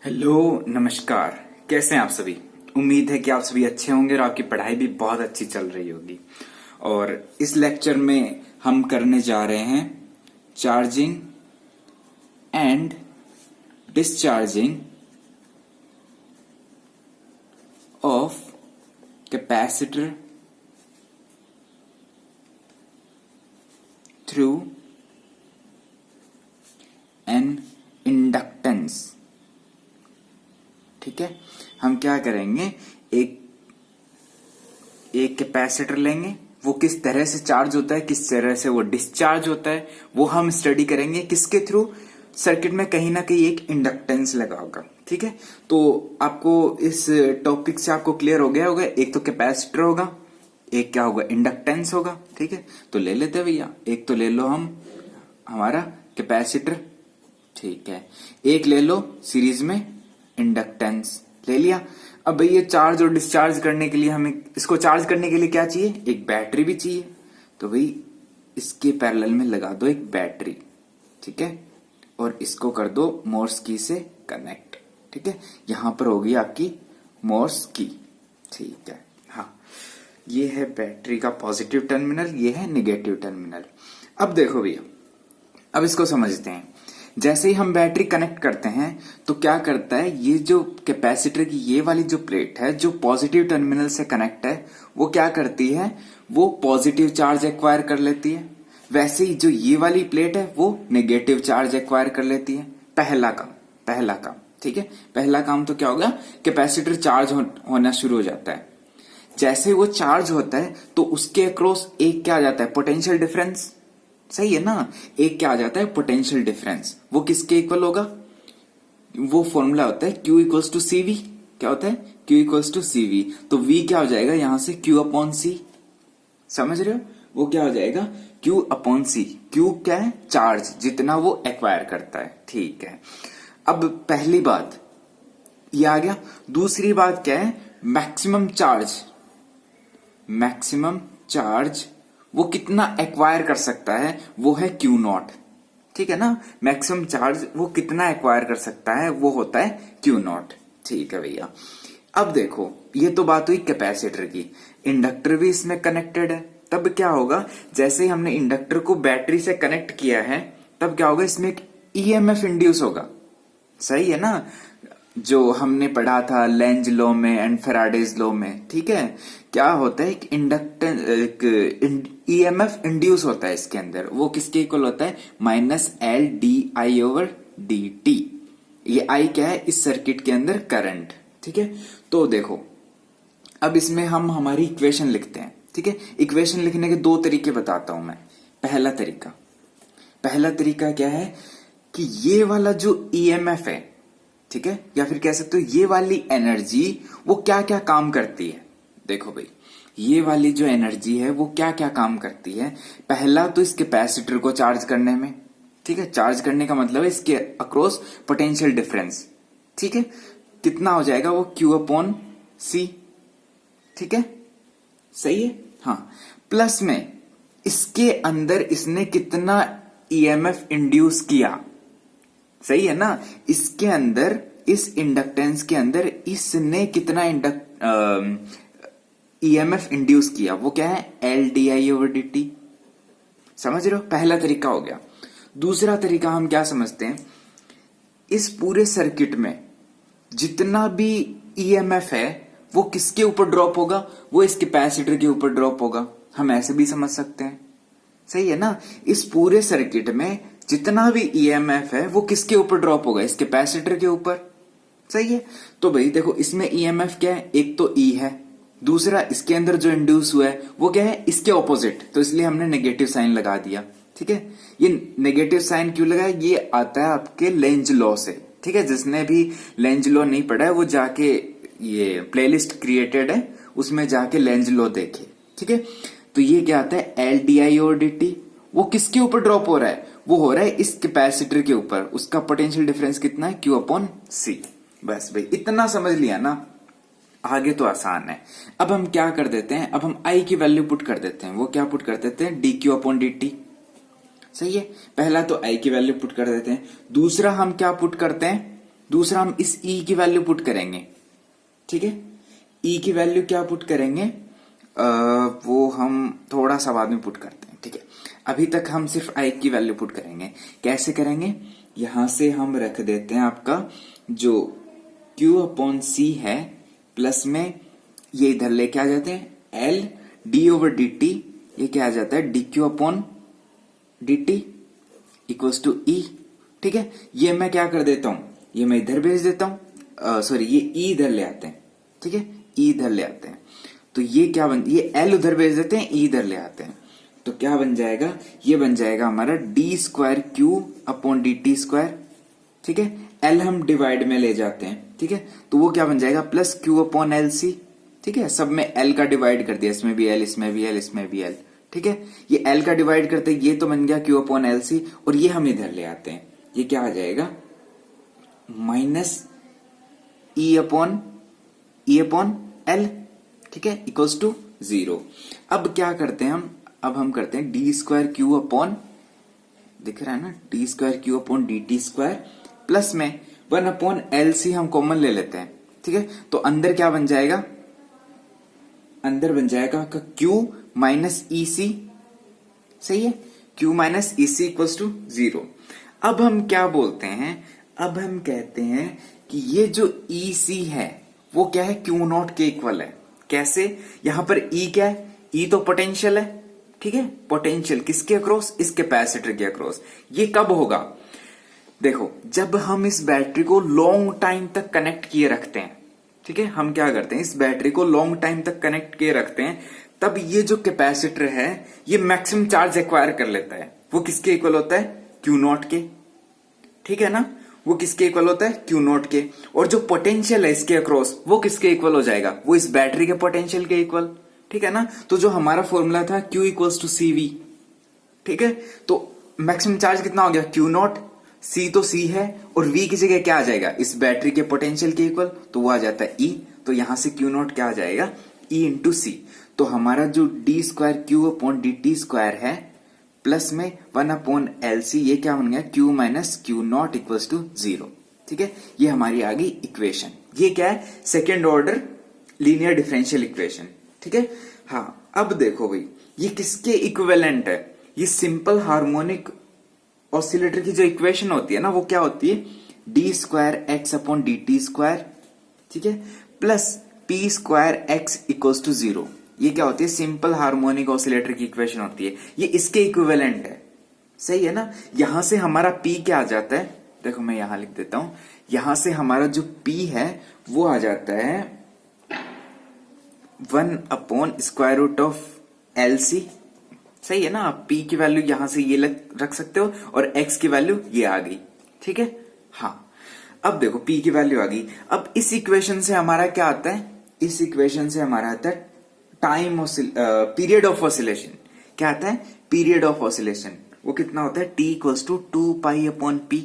Hello नमस्कार। कैसे हैं आप सभी। उम्मीद है कि आप सभी अच्छे होंगे और आपकी पढ़ाई भी बहुत अच्छी चल रही होगी। और इस लेक्चर में हम करने जा रहे हैं charging and discharging of capacitor through an inductance. ठीक है, हम क्या करेंगे, एक कैपेसिटर लेंगे, वो किस तरह से चार्ज होता है, किस तरह से वो डिस्चार्ज होता है, वो हम स्टडी करेंगे। किसके थ्रू? सर्किट में कहीं ना कहीं एक इंडक्टेंस लगा होगा। ठीक है, तो आपको इस टॉपिक से आपको क्लियर हो गया होगा। एक तो कैपेसिटर होगा, एक क्या होगा, इंडक्टेंस होगा। ठीक है, तो ले लेते हैं भैया, एक तो ले लो हम हमारा कैपेसिटर। ठीक है, एक ले लो सीरीज में इंडक्टेंस, ले लिया। अब भैया चार्ज और डिस्चार्ज करने के लिए हमें, इसको चार्ज करने के लिए क्या चाहिए, एक बैटरी भी चाहिए। तो भाई इसके पैरेलल में लगा दो एक बैटरी। ठीक है, और इसको कर दो मोर्स की से कनेक्ट। ठीक है, यहां पर होगी आपकी मोर्स की। ठीक है, हाँ, ये है बैटरी का पॉजिटिव टर्मिनल, ये है निगेटिव टर्मिनल। अब देखो भैया, अब इसको समझते हैं। जैसे ही हम बैटरी कनेक्ट करते हैं तो क्या करता है, ये जो कैपेसिटर की ये वाली जो प्लेट है जो पॉजिटिव टर्मिनल से कनेक्ट है, वो क्या करती है, वो पॉजिटिव चार्ज एक्वायर कर लेती है। वैसे ही जो ये वाली प्लेट है वो नेगेटिव चार्ज एक्वायर कर लेती है। पहला काम। ठीक है, पहला काम तो क्या होगा, कैपेसिटर चार्ज होना शुरू हो जाता है। जैसे वो चार्ज होता है तो उसके अक्रॉस एक क्या आ जाता है, पोटेंशियल डिफरेंस। सही है ना, एक क्या आ जाता है, पोटेंशियल डिफरेंस। वो किसके इक्वल होगा, वो फॉर्मूला होता है Q इक्वल्स टू CV। क्या होता है, Q इक्वल्स टू CV। तो V क्या हो जाएगा यहां से, Q अपॉन C। समझ रहे हो, वो क्या हो जाएगा, Q अपॉन C। Q क्या है, चार्ज, जितना वो एक्वायर करता है। ठीक है, अब पहली बात ये आ गया। दूसरी बात क्या है, मैक्सिमम चार्ज वो कितना एक्वायर कर सकता है, वो है Q नॉट। ठीक है ना, मैक्सिमम चार्ज वो कितना एक्वायर कर सकता है, वो होता है Q नॉट। ठीक है भैया, अब देखो ये तो बात हुई कैपेसिटर की। इंडक्टर भी इसमें कनेक्टेड है। तब क्या होगा, जैसे ही हमने इंडक्टर को बैटरी से कनेक्ट किया है, तब क्या होगा, इसमें एक EMF इंड्यूस होगा। सही है ना, जो हमने पढ़ा था लेंज लॉ में एंड फेराडेज लॉ में। ठीक है, क्या होता है, एक इंडक्टेंस, एक EMF इंड्यूस होता है इसके अंदर। वो किसके इक्वल होता है, -LdI/dt। ये I क्या है, इस सर्किट के अंदर करंट। ठीक है, तो देखो अब इसमें हम हमारी इक्वेशन लिखते हैं। ठीक है, इक्वेशन लिखने के दो तरीके बताता हूं मैं। पहला तरीका क्या है कि ये वाला जो EMF है, ठीक है, या फिर कह सकते हो ये वाली एनर्जी वो क्या क्या काम करती है। देखो भाई, ये वाली जो एनर्जी है वो क्या क्या काम करती है। पहला तो इस कैपेसिटर को चार्ज करने में। ठीक है, चार्ज करने का मतलब है इसके अक्रॉस पोटेंशियल डिफरेंस। ठीक है, कितना हो जाएगा वो, Q अपॉन C। ठीक है, सही है, हाँ। प्लस में इसके अंदर इसने कितना EMF इंड्यूस किया। सही है ना, इसके अंदर, इस इंडक्टेंस के अंदर इसने कितना EMF इंड्यूस किया, वो क्या है, LdI/dt। समझ रहे हो, पहला तरीका हो गया। दूसरा तरीका हम क्या समझते हैं, इस पूरे सर्किट में जितना भी EMF है वो किसके ऊपर ड्रॉप होगा, वो इस कैपेसिटर के ऊपर ड्रॉप होगा। हम ऐसे भी समझ सकते हैं। सही है ना, इस पूरे सर्किट में जितना भी EMF है वो किसके ऊपर ड्रॉप होगा, इस कैपेसिटर के ऊपर। सही है, तो भाई देखो इसमें EMF क्या है, एक तो E है, दूसरा इसके अंदर जो इंड्यूस हुआ है वो क्या है, इसके ऑपोजिट। तो इसलिए हमने नेगेटिव साइन लगा दिया। ठीक है, ये नेगेटिव साइन क्यों लगाया, ये आता है आपके लेंज लॉ से। ठीक है, जिसने भी लेंज लॉ नहीं पढ़ा है वो जाके, ये प्लेलिस्ट क्रिएटेड है उसमें जाके लेंज लॉ देखे। ठीक है, तो ये क्या आता है, LdI/dt। वो किसके ऊपर ड्रॉप हो रहा है, वो हो रहा है इस कैपेसिटर के ऊपर। उसका पोटेंशियल डिफरेंस कितना है, Q अपॉन C। बस भाई इतना समझ लिया ना, आगे तो आसान है। अब हम क्या कर देते हैं, अब हम I की वैल्यू पुट कर देते हैं। वो क्या पुट कर देते हैं, dQ अपॉन dt। सही है, पहला तो I की वैल्यू पुट कर देते हैं। दूसरा हम क्या पुट करते हैं, दूसरा हम इस ई की वैल्यू पुट करेंगे, ठीक है। ई की वैल्यू क्या पुट करेंगे, वो हम थोड़ा सा बाद में पुट करते हैं, ठीक है। अभी तक हम सिर्फ आई की वैल्यू पुट करेंगे। कैसे करेंगे, यहां से हम रख देते हैं आपका जो Q अपॉन सी है, प्लस में ये इधर लेके आ जाते हैं L D over D T, ये क्या आ जाता है D Q upon D T equals to E, ठीक है। ये मैं क्या कर देता हूं, ये मैं इधर भेज देता हूं, सॉरी ये ई इधर ले आते हैं, ठीक है, ई इधर ले आते हैं। तो ये क्या ये एल उधर भेज देते हैं, ई इधर ले आते हैं। तो क्या बन जाएगा, ये बन जाएगा हमारा D square Q upon D T square, ठीक है। एल हम डिवाइड में ले जाते हैं, ठीक है, तो वो क्या बन जाएगा plus Q upon L C, ठीक है। सब में एल का डिवाइड कर दिया, इसमें भी एल, इसमें भी एल, इसमें भी एल, ठीक है। ये एल का डिवाइड करते ये तो बन गया क्यू अपॉन एल सी, और ये हम इधर ले आते हैं, ये क्या आ जाएगा माइनस ई अपॉन एल, ठीक है, इक्वल्स टू 0। अब क्या करते हैं हम, अब हम करते हैं डी स्क्वायर क्यू अपॉन, दिख रहा है ना, D square Q upon D T square, plus में 1 अपॉन एल सी हम कॉमन ले लेते हैं, ठीक है। तो अंदर क्या बन जाएगा, अंदर बन जाएगा आपका Q माइनस ई सी, सही है, Q minus E C equals to 0। अब हम क्या बोलते हैं, अब हम कहते हैं कि ये जो ई सी है वो क्या है, Q नॉट के इक्वल है। कैसे, यहां पर E क्या है, E तो पोटेंशियल है, ठीक है, पोटेंशियल किसके अक्रॉस, इस कैपेसिटर के अक्रॉस। ये कब होगा, देखो जब हम इस बैटरी को लॉन्ग टाइम तक कनेक्ट किए रखते हैं, ठीक है, हम क्या करते हैं इस बैटरी को लॉन्ग टाइम तक कनेक्ट किए रखते हैं, तब ये जो कैपेसिटर है ये मैक्सिमम चार्ज एक्वायर कर लेता है। वो किसके इक्वल होता है, Q नॉट के, ठीक है ना, वो किसके इक्वल होता है, Q नॉट के। और जो पोटेंशियल है इसके अक्रॉस वो किसके इक्वल हो जाएगा, वो इस बैटरी के पोटेंशियल के इक्वल, ठीक है ना। तो जो हमारा फॉर्मूला था Q equals to C V, ठीक है, तो मैक्सिमम चार्ज कितना हो गया, Q नॉट, C तो C है, और V की जगह क्या आ जाएगा, इस बैटरी के पोटेंशियल के इक्वल, तो वो आ जाता है E। तो यहां से Q नॉट क्या आ जाएगा, E इंटू सी। तो हमारा जो D square Q upon D T square है, प्लस में 1 अपॉन एल सी, ये क्या बन गया Q minus Q naught equals to 0, ठीक है। ये हमारी आ गई इक्वेशन, ये क्या है, second order linear differential equation, ठीक है। हाँ अब देखो भाई, ये किसके इक्विवेलेंट है, ये सिंपल हार्मोनिक ऑसिलेटर की जो इक्वेशन होती है ना, वो क्या होती है, D square X upon D T square, ठीक है, plus P square X equals to 0। ये क्या होती है, सिंपल हार्मोनिक ऑसिलेटर की इक्वेशन होती है, ये इसके इक्विवेलेंट है, सही है ना। यहां से हमारा पी क्या आ जाता है, देखो मैं यहां लिख देता हूं, यहां से हमारा जो पी है वो आ जाता है 1 upon square root of L C, सही है ना। आप P की वैल्यू यहां से ये रख सकते हो, और X की वैल्यू ये आ गई, ठीक है। हाँ अब देखो P की वैल्यू आ गई। अब इस इक्वेशन से हमारा क्या आता है, इस इक्वेशन से हमारा आता है टाइम पीरियड ऑफ ऑसिलेशन, क्या आता है, पीरियड ऑफ ऑसिलेशन, वो कितना होता है, T equals to 2 pi upon P,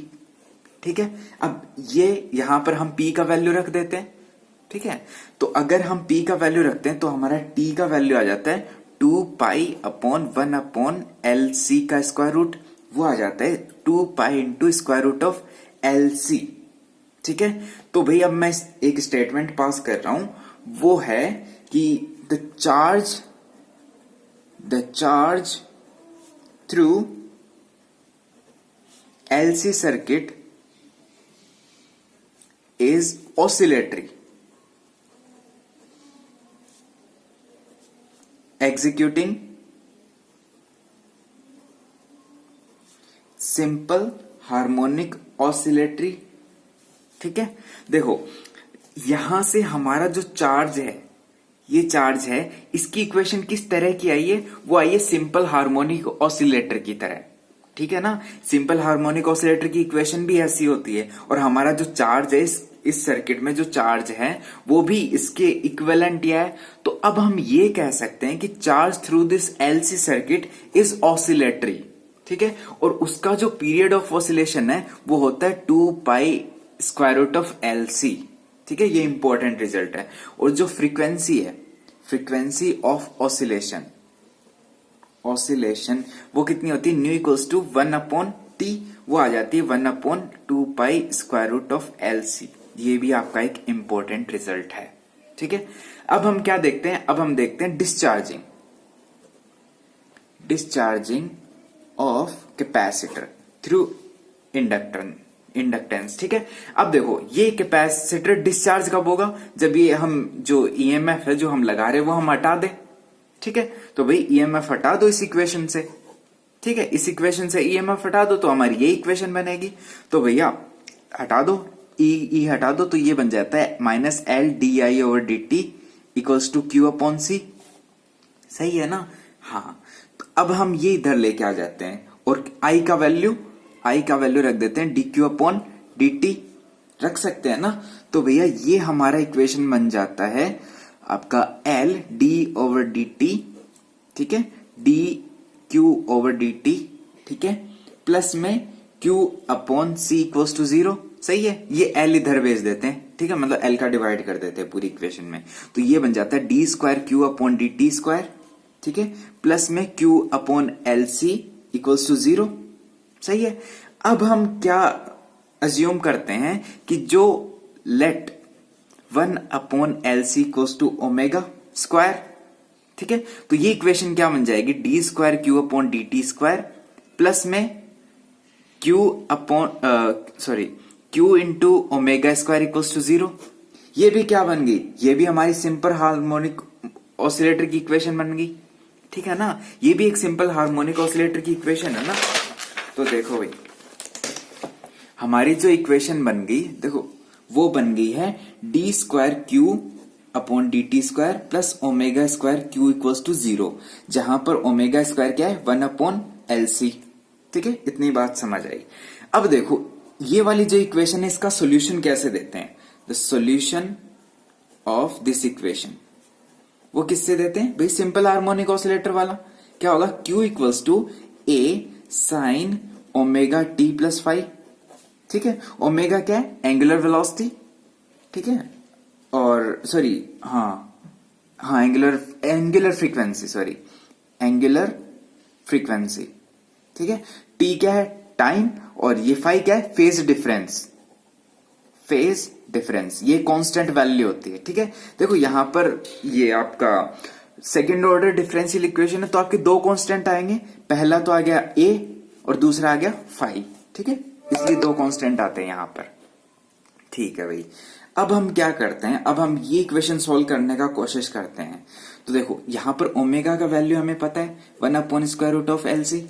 ठीक है। अब ये यहां पर हम P का वैल्यू रख देते हैं, ठीक है। तो अगर हम P का वैल्यू रखते हैं तो हमारा T का वैल्यू आ जाता है 2 pi upon 1 upon L C का स्क्वायर रूट, वो आ जाता है 2 pi into square root of L C, ठीक है। तो भाई अब मैं एक स्टेटमेंट पास कर रहा हूं, वो है कि the charge through LC circuit is oscillatory, executing simple harmonic oscillatory, ठीक है। देखो यहां से हमारा जो चार्ज है, ये चार्ज है, इसकी इक्वेशन किस तरह की आई है, वो आई है सिंपल हार्मोनिक ऑसिलेटर की तरह, ठीक है ना। सिंपल हार्मोनिक ऑसिलेटर की इक्वेशन भी ऐसी होती है, और हमारा जो चार्ज है इस सर्किट में जो चार्ज है वो भी इसके इक्विवेलेंट है। तो अब हम ये कह सकते हैं कि charge through this LC circuit is oscillatory, ठीक है। और उसका जो पीरियड ऑफ ऑसिलेशन है वो होता है 2 pi square root of LC, ठीक है। ये इंपॉर्टेंट रिजल्ट है। और जो फ्रीक्वेंसी है, फ्रीक्वेंसी ऑफ ऑसिलेशन वो कितनी होती है, nu equals to 1 upon T, वो आ जाती है 1/2π√LC। ये भी आपका एक इंपॉर्टेंट रिजल्ट है। ठीक है, अब हम क्या देखते हैं, अब हम देखते हैं discharging of capacitor through inductance. ठीक है, अब देखो ये कैपेसिटर डिस्चार्ज कब होगा, जब ये हम जो ईएमएफ है जो हम लगा रहे हैं वो हम हटा दें। ठीक है, तो भाई ईएमएफ हटा दो इस इक्वेशन से। ठीक है, इस इक्वेशन से ईएमएफ हटा दो तो हमारी ये इक्वेशन बनेगी। तो भैया हटा दो, ई हटा दो, तो ये बन जाता है -LdI/dt इक्वल्स टू Q/C। सही है ना। हाँ, तो अब हम ये इधर लेके आ जाते हैं और I का वैल्यू रख देते हैं dQ/dt रख सकते हैं ना। तो भैया ये हमारा इक्वेशन बन जाता है आपका LdI/dt। ठीक है, dQ/dt। ठीक है, प्लस में Q/C इक्वल्स टू 0। सही है, ये L इधर भेज देते हैं। ठीक है, मतलब L का डिवाइड कर देते हैं पूरी इक्वेशन में, तो ये बन जाता है d²Q/dt²। ठीक है, प्लस में Q/LC इक्वल्स टू 0। सही है, अब हम क्या अज्यूम करते हैं कि जो लेट 1/LC इक्वल्स टू ω²। ठीक है, तो ये इक्वेशन क्या बन जाएगी, d²Q/dt² प्लस में Q इंटू ω² इक्वल्स टू 0। ये भी क्या बन गई, ये भी हमारी सिंपल हार्मोनिक ऑसिलेटर की इक्वेशन बन गई। ठीक है ना, ये भी एक सिंपल हार्मोनिक ऑसिलेटर की इक्वेशन है ना। तो देखो भाई हमारी जो इक्वेशन बन गई, देखो वो बन गई है d²Q/dt² plus ω² Q equals to 0, जहां पर ω² क्या है 1/LC। ठीक है, इतनी बात समझ आई। अब देखो ये वाली जो इक्वेशन है इसका सॉल्यूशन कैसे देते हैं, the solution of this equation वो किससे देते हैं भाई, सिंपल हार्मोनिक ऑसिलेटर वाला। क्या होगा, Q equals to A sin ω/t plus phi. ठीक है, ओमेगा क्या है, एंगुलर वेलोसिटी। ठीक है, और सॉरी एंगुलर फ्रीक्वेंसी। ठीक है, टी क्या है, टाइम, और ये फाई क्या है, फेज डिफरेंस। ये कांस्टेंट वैल्यू होती है। ठीक है, देखो यहां पर ये आपका सेकेंड ऑर्डर डिफरेंशियल इक्वेशन है, तो आपके दो कांस्टेंट आएंगे, पहला तो आ गया ए और दूसरा आ गया फाई। ठीक है, इसलिए दो कांस्टेंट आते हैं यहां पर। ठीक है भाई, अब हम क्या करते हैं, अब हम ये इक्वेशन सॉल्व करने का कोशिश करते हैं। तो देखो यहां पर ओमेगा का वैल्यू हमें पता है 1/√LC।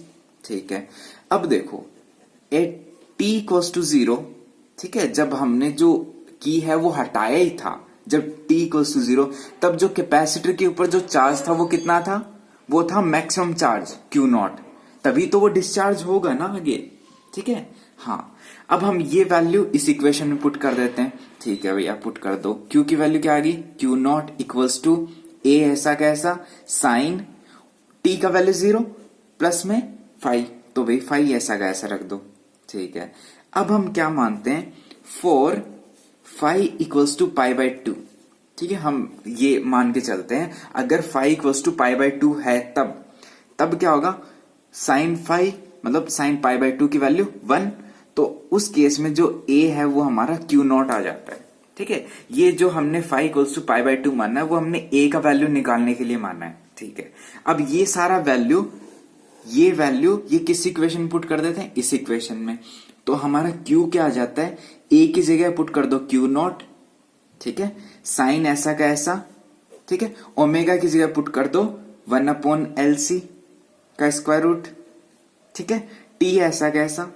ठीक है, अब देखो एट t इक्वल्स टू 0। ठीक है, जब हमने जो की है वो हटाया ही था, जब t इक्वल्स टू 0 तब जो कैपेसिटर के ऊपर जो चार्ज था वो कितना था, वो था मैक्सिमम चार्ज Q0, तभी तो वो डिस्चार्ज होगा ना आगे। ठीक है, हाँ, अब हम ये वैल्यू इस इक्वेशन में पुट कर देते हैं। ठीक है भैया, पुट कर दो। Q की वैल्यू क्या आ गई, Q0 इक्वल्स टू A ऐसा कैसा साइन t का वैल्यू 0 प्लस में फाई, तो भाई फाई ऐसा का ऐसा रख दो। ठीक है, अब हम क्या मानते हैं, फॉर फाई इक्वल्स टू π/2। ठीक है, हम ये मान के चलते हैं अगर फाई इक्वल्स टू π/2 है तब क्या होगा, साइन फाई मतलब साइन π/2 की वैल्यू 1, तो उस केस में जो a है वो हमारा Q0 आ जाता है। ठीक है, ये जो हमने फाई इक्वल्स टू π/2 मानना है वो हमने a का वैल्यू निकालने के लिए मानना है। ठीक है, अब ये सारा वैल्यू ये किस इक्वेशन पुट कर देते हैं, इस इक्वेशन में, तो हमारा Q क्या आ जाता है, a की जगह पुट कर दो Q0। ठीक है, साइन ऐसा का ऐसा। ठीक है, ओमेगा की जगह पुट कर दो 1/LC का स्क्वायर रूट। ठीक है, t ऐसा का ऐसा,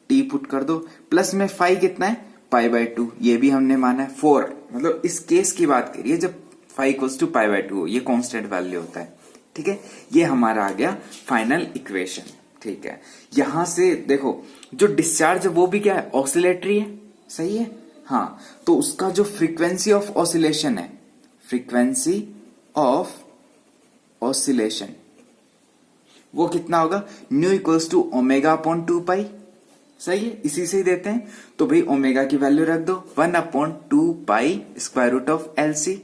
t पुट कर दो, प्लस में फाई कितना है π/2, ये भी हमने माना है 4, मतलब इस केस की बात करिए जब फाई इक्वल्स टू π/2, ये कांस्टेंट वैल्यू होता है। ठीक है, ये हमारा आ गया फाइनल इक्वेशन। ठीक है, यहां से देखो जो डिस्चार्ज है वो भी क्या है, ऑसिलेटरी है। सही है, हाँ, तो उसका जो फ्रीक्वेंसी ऑफ ऑसिलेशन है, फ्रीक्वेंसी ऑफ ऑसिलेशन वो कितना होगा, न्यू इक्वल्स टू ω/2π। सही है, इसी से ही देते हैं, तो भाई ओमेगा की वैल्यू रख दो 1/2π√LC।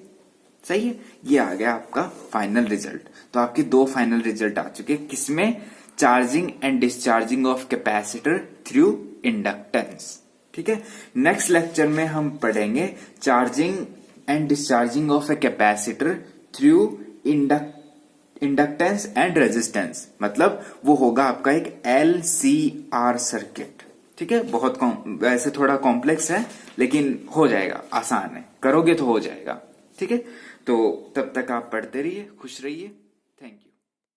सही है, ये आ गया आपका फाइनल रिजल्ट। तो आपके दो फाइनल रिजल्ट आ चुके, किसमें, charging and discharging of capacitor through inductance. ठीक है, नेक्स्ट लेक्चर में हम पढ़ेंगे charging and discharging of a capacitor through inductance and resistance, मतलब वो होगा आपका एक LCR सर्किट। ठीक है, बहुत वैसे थोड़ा कॉम्प्लेक्स है लेकिन हो जाएगा, आसान है, करोगे तो हो जाएगा। ठीक है, तो तब तक आप पढ़ते रहिए, खुश रहिए। Thank you.